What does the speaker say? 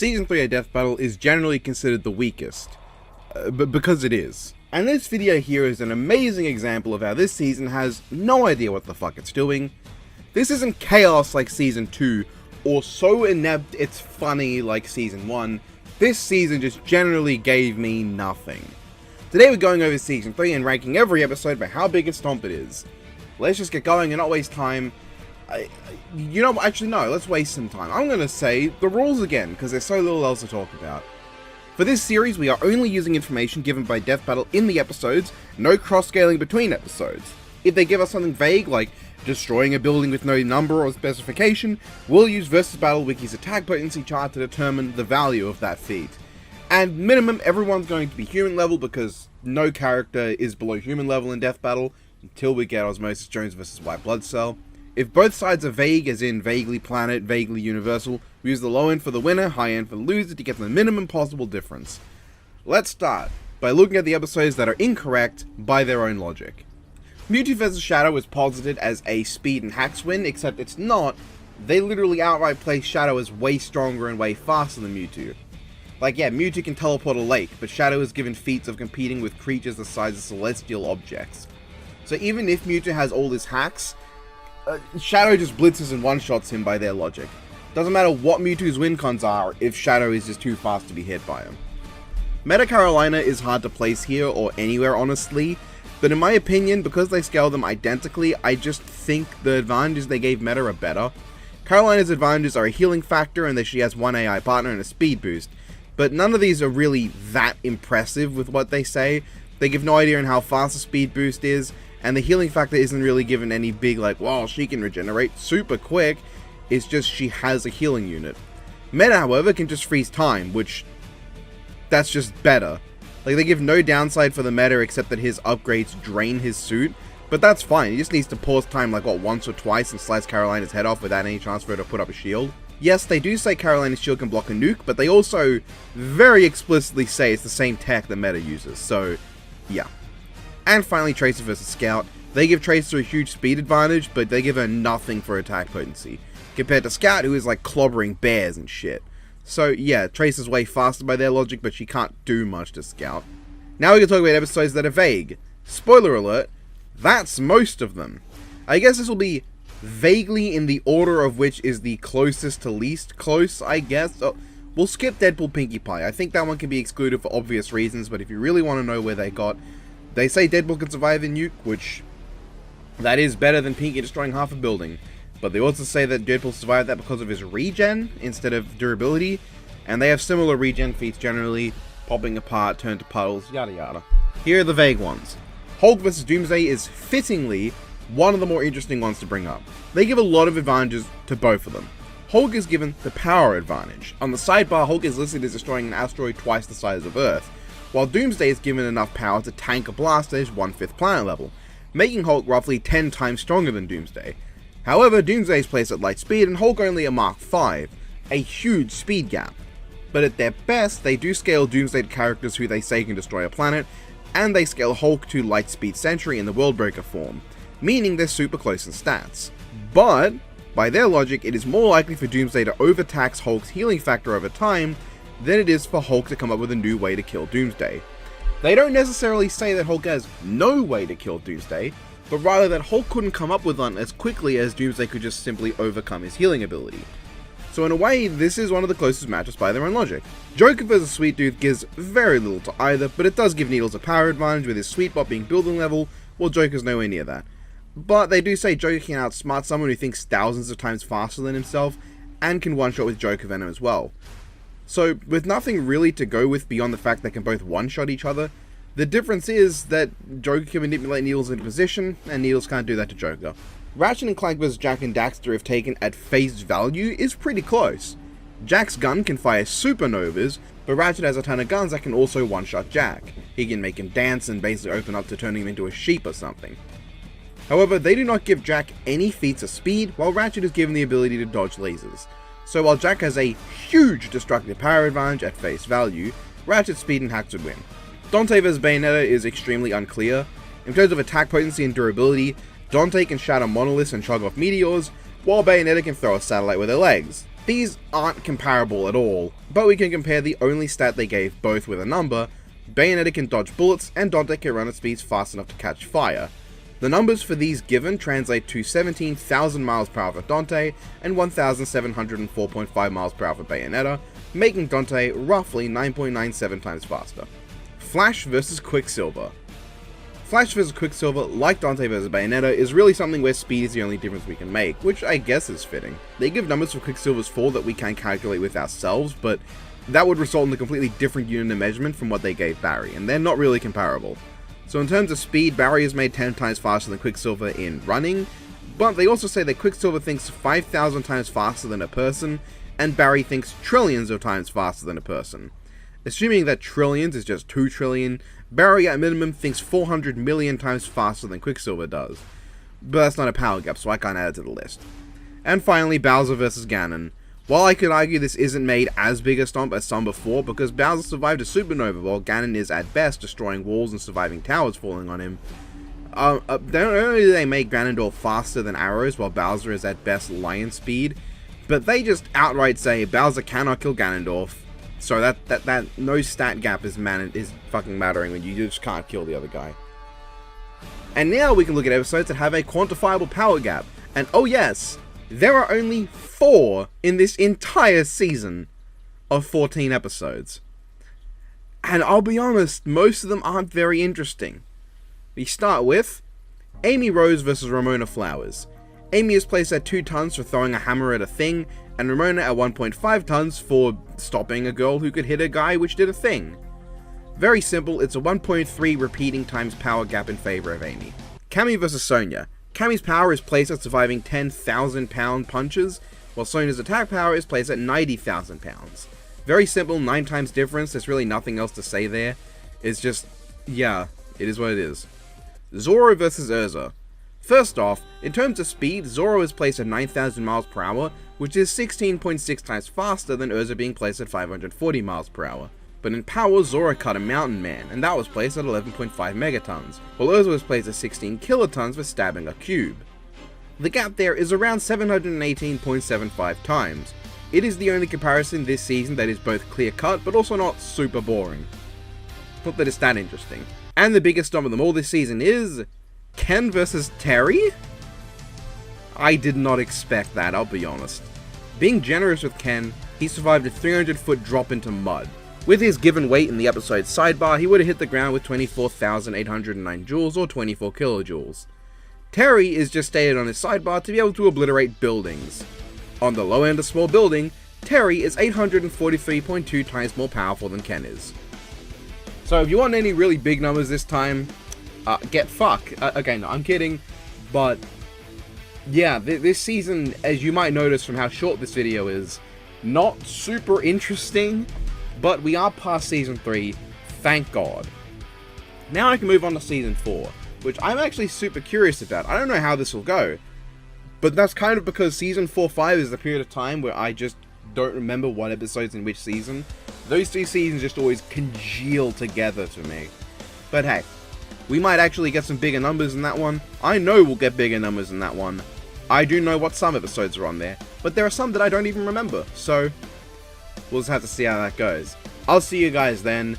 Season 3 of Death Battle is generally considered the weakest, but because it is. And this video here is an amazing example of how this season has no idea what the fuck it's doing. This isn't chaos like Season 2, or so inept it's funny like Season 1. This season just generally gave me nothing. Today we're going over Season 3 and ranking every episode by how big a stomp it is. Let's just get going and not waste time. Actually no, let's waste some time. I'm gonna say the rules again, because there's so little else to talk about. For this series, we are only using information given by Death Battle in the episodes, no cross-scaling between episodes. If they give us something vague, like destroying a building with no number or specification, we'll use Versus Battle Wiki's attack potency chart to determine the value of that feat. And minimum, everyone's going to be human level because no character is below human level in Death Battle until we get Osmosis Jones vs White Blood Cell. If both sides are vague, as in vaguely planet, vaguely universal, we use the low end for the winner, high end for the loser to get the minimum possible difference. Let's start by looking at the episodes that are incorrect by their own logic. Mewtwo vs Shadow is posited as a speed and hacks win, except it's not. They literally outright place Shadow as way stronger and way faster than Mewtwo. Like, yeah, Mewtwo can teleport a lake, but Shadow is given feats of competing with creatures the size of celestial objects. So even if Mewtwo has all his hacks, Shadow just blitzes and one-shots him by their logic. Doesn't matter what Mewtwo's win cons are if Shadow is just too fast to be hit by him. Meta Carolina is hard to place here or anywhere honestly, but in my opinion, because they scale them identically, I just think the advantages they gave Meta are better. Carolina's advantages are a healing factor and that she has one AI partner and a speed boost, but none of these are really that impressive with what they say. They give no idea on how fast the speed boost is, and the healing factor isn't really given any big like, wow, she can regenerate super quick. It's just she has a healing unit. Meta, however, can just freeze time, which that's just better. Like, they give no downside for the meta except that his upgrades drain his suit, but that's fine. He just needs to pause time like, what, once or twice and slice Carolina's head off without any chance for her to put up a shield. Yes, they do say Carolina's shield can block a nuke, but they also very explicitly say it's the same tech that Meta uses, so yeah. And finally, Tracer vs Scout. They give Tracer a huge speed advantage, but they give her nothing for attack potency, compared to Scout, who is like clobbering bears and shit. So yeah, Tracer's way faster by their logic, but she can't do much to Scout. Now we can talk about episodes that are vague. Spoiler alert, that's most of them. I guess this will be vaguely in the order of which is the closest to least close, I guess. Oh, we'll skip Deadpool Pinkie Pie. I think that one can be excluded for obvious reasons, but if you really want to know where they got, they say Deadpool can survive a nuke, which that is better than Pinkie destroying half a building. But they also say that Deadpool survived that because of his regen instead of durability, and they have similar regen feats generally, popping apart, turn to puddles, yada yada. Here are the vague ones. Hulk vs Doomsday is fittingly one of the more interesting ones to bring up. They give a lot of advantages to both of them. Hulk is given the power advantage. On the sidebar, Hulk is listed as destroying an asteroid twice the size of Earth, while Doomsday is given enough power to tank a blast at his 1/5 planet level, making Hulk roughly 10 times stronger than Doomsday. However, Doomsday is placed at light speed and Hulk only a Mark 5, a huge speed gap. But at their best, they do scale Doomsday to characters who they say can destroy a planet, and they scale Hulk to light speed Sentry in the Worldbreaker form, meaning they're super close in stats. But, by their logic, it is more likely for Doomsday to overtax Hulk's healing factor over time than it is for Hulk to come up with a new way to kill Doomsday. They don't necessarily say that Hulk has no way to kill Doomsday, but rather that Hulk couldn't come up with one as quickly as Doomsday could just simply overcome his healing ability. So in a way, this is one of the closest matchups by their own logic. Joker vs Sweet Tooth gives very little to either, but it does give Needles a power advantage with his Sweet Bot being building level, while Joker's nowhere near that. But they do say Joker can outsmart someone who thinks thousands of times faster than himself, and can one-shot with Joker Venom as well. So, with nothing really to go with beyond the fact they can both one-shot each other, the difference is that Joker can manipulate Needles into position, and Needles can't do that to Joker. Ratchet and Clank vs Jak and Daxter, if taken at face value, is pretty close. Jak's gun can fire supernovas, but Ratchet has a ton of guns that can also one-shot Jak. He can make him dance and basically open up to turning him into a sheep or something. However, they do not give Jak any feats of speed, while Ratchet is given the ability to dodge lasers. So while Jak has a huge destructive power advantage at face value, Ratchet's speed and hacks would win. Dante vs Bayonetta is extremely unclear. In terms of attack potency and durability, Dante can shatter monoliths and chug off meteors, while Bayonetta can throw a satellite with her legs. These aren't comparable at all, but we can compare the only stat they gave both with a number. Bayonetta can dodge bullets, and Dante can run at speeds fast enough to catch fire. The numbers for these given translate to 17,000 miles per hour for Dante, and 1,704.5 miles per hour for Bayonetta, making Dante roughly 9.97 times faster. Flash vs Quicksilver. Flash vs Quicksilver, like Dante vs Bayonetta, is really something where speed is the only difference we can make, which I guess is fitting. They give numbers for Quicksilver's fall that we can calculate with ourselves, but that would result in a completely different unit of measurement from what they gave Barry, and they're not really comparable. So in terms of speed, Barry is made 10 times faster than Quicksilver in running, but they also say that Quicksilver thinks 5,000 times faster than a person, and Barry thinks trillions of times faster than a person. Assuming that trillions is just 2 trillion, Barry at minimum thinks 400 million times faster than Quicksilver does. But that's not a power gap, so I can't add it to the list. And finally, Bowser vs Ganon. While I could argue this isn't made as big a stomp as some before, because Bowser survived a supernova while Ganon is at best destroying walls and surviving towers falling on him. Not only do they make Ganondorf faster than arrows while Bowser is at best lion speed, but they just outright say Bowser cannot kill Ganondorf, so that no stat gap is fucking mattering when you just can't kill the other guy. And now we can look at episodes that have a quantifiable power gap, and oh yes, there are only 4 in this entire season of 14 episodes. And I'll be honest, most of them aren't very interesting. We start with Amy Rose vs Ramona Flowers. Amy is placed at 2 tons for throwing a hammer at a thing, and Ramona at 1.5 tons for stopping a girl who could hit a guy which did a thing. Very simple, it's a 1.3 repeating times power gap in favor of Amy. Cammy vs Sonya. Cammy's power is placed at surviving 10,000 pound punches, while Sonya's attack power is placed at 90,000 pounds. Very simple, 9 times difference, there's really nothing else to say there. It's just, yeah, it is what it is. Zoro vs Erza. First off, in terms of speed, Zoro is placed at 9,000 miles per hour, which is 16.6 times faster than Erza being placed at 540 miles per hour. But in power, Zoro cut a mountain man, and that was placed at 11.5 megatons, while Erza was placed at 16 kilotons for stabbing a cube. The gap there is around 718.75 times. It is the only comparison this season that is both clear-cut, but also not super boring. Not that it's that interesting. And the biggest stomp of them all this season is Ken vs Terry? I did not expect that, I'll be honest. Being generous with Ken, he survived a 300-foot drop into mud. With his given weight in the episode's sidebar, he would have hit the ground with 24,809 joules or 24 kilojoules. Terry is just stated on his sidebar to be able to obliterate buildings. On the low end of small building, Terry is 843.2 times more powerful than Ken is. So if you want any really big numbers this time, get fucked. Okay, no, I'm kidding, but yeah, this season, as you might notice from how short this video is, not super interesting, but we are past Season 3, thank God. Now I can move on to Season 4, which I'm actually super curious about. I don't know how this will go, but that's kind of because Season 4-5 is the period of time where I just don't remember what episode's in which season. Those 2 seasons just always congeal together to me. But hey, we might actually get some bigger numbers in that one. I know we'll get bigger numbers in that one. I do know what some episodes are on there, but there are some that I don't even remember, so we'll just have to see how that goes. I'll see you guys then.